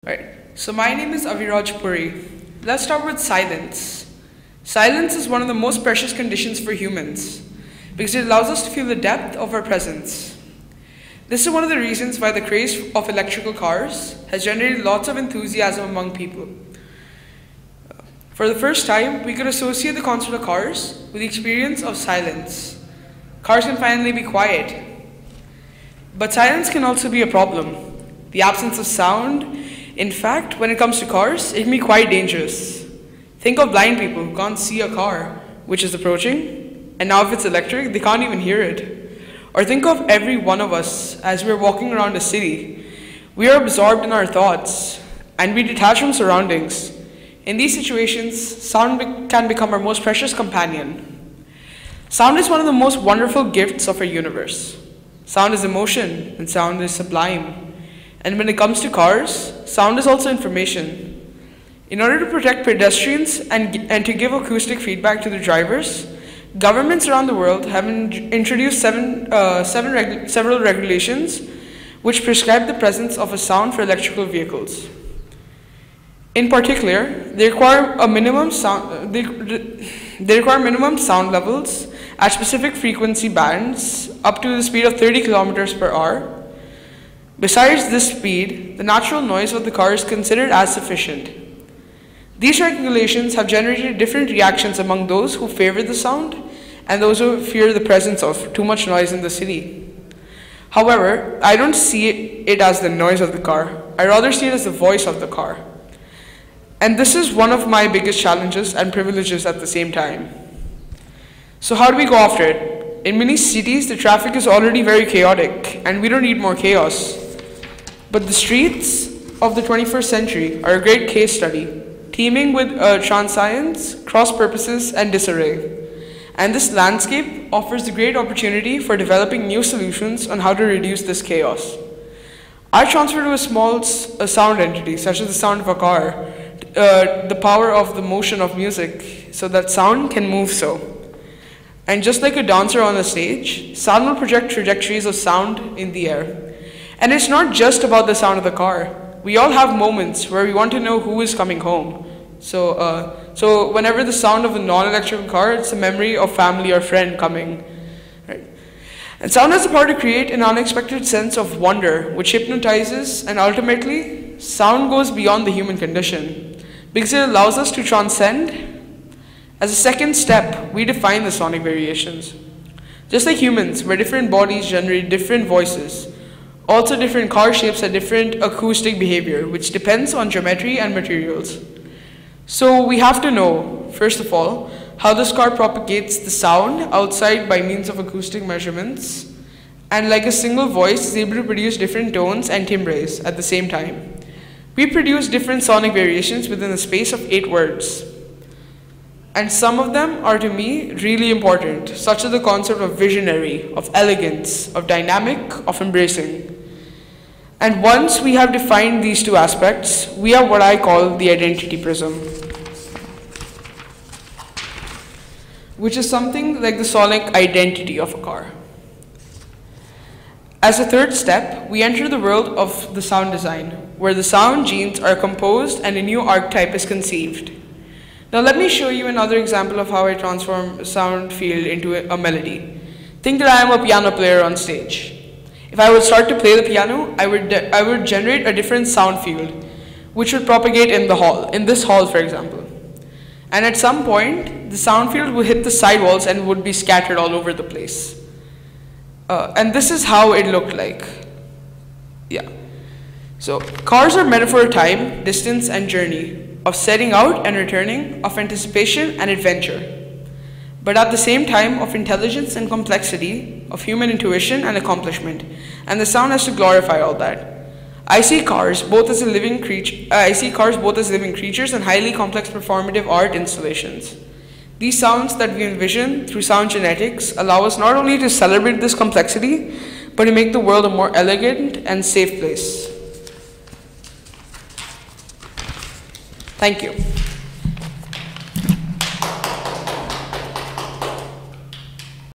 Right. So my name is Aveeraj Puri. Let's start with silence. Silence is one of the most precious conditions for humans because it allows us to feel the depth of our presence. This is one of the reasons why the craze of electrical cars has generated lots of enthusiasm among people. For the first time, we could associate the concept of cars with the experience of silence. Cars can finally be quiet. But silence can also be a problem. The absence of sound. In fact, when it comes to cars, it can be quite dangerous. Think of blind people who can't see a car which is approaching, and now if it's electric, they can't even hear it. Or think of every one of us as we're walking around a city. We are absorbed in our thoughts, and we detach from surroundings. In these situations, sound can become our most precious companion. Sound is one of the most wonderful gifts of our universe. Sound is emotion, and sound is sublime. And when it comes to cars, sound is also information. In order to protect pedestrians and to give acoustic feedback to the drivers, governments around the world have introduced several regulations which prescribe the presence of a sound for electrical vehicles. In particular, they require minimum sound levels at specific frequency bands up to the speed of 30 kilometers per hour. Besides this speed, the natural noise of the car is considered as sufficient. These regulations have generated different reactions among those who favor the sound and those who fear the presence of too much noise in the city. However, I don't see it as the noise of the car. I rather see it as the voice of the car. And this is one of my biggest challenges and privileges at the same time. So how do we go after it? In many cities, the traffic is already very chaotic, and we don't need more chaos. But the streets of the 21st century are a great case study, teeming with transience, cross-purposes, and disarray. And this landscape offers a great opportunity for developing new solutions on how to reduce this chaos. I transfer to a small sound entity, such as the sound of a car, the power of the motion of music, so that sound can move so. And just like a dancer on a stage, sound will project trajectories of sound in the air. And it's not just about the sound of the car. We all have moments where we want to know who is coming home. So whenever the sound of a non-electrical car, it's a memory of family or friend coming. Right? And sound has the power to create an unexpected sense of wonder, which hypnotizes, and ultimately, sound goes beyond the human condition, because it allows us to transcend. As a second step, we define the sonic variations. Just like humans, where different bodies generate different voices, also different car shapes have different acoustic behavior, which depends on geometry and materials. So we have to know, first of all, how this car propagates the sound outside by means of acoustic measurements, and like a single voice is able to produce different tones and timbres at the same time. We produce different sonic variations within the space of 8 words. And some of them are to me really important, such as the concept of visionary, of elegance, of dynamic, of embracing. And once we have defined these two aspects, we have what I call the identity prism, which is something like the sonic identity of a car. As a third step, we enter the world of the sound design, where the sound genes are composed and a new archetype is conceived. Now let me show you another example of how I transform a sound field into a melody. Think that I am a piano player on stage. If I would start to play the piano, I would generate a different sound field, which would propagate in the hall, in this hall for example. And at some point, the sound field would hit the sidewalls and would be scattered all over the place. And this is how it looked like. Yeah. So cars are metaphor of time, distance, and journey, of setting out and returning, of anticipation and adventure, but at the same time of intelligence and complexity, of human intuition and accomplishment, and the sound has to glorify all that. I see cars both as living creatures and highly complex performative art installations. These sounds that we envision through sound genetics allow us not only to celebrate this complexity, but to make the world a more elegant and safe place. Thank you.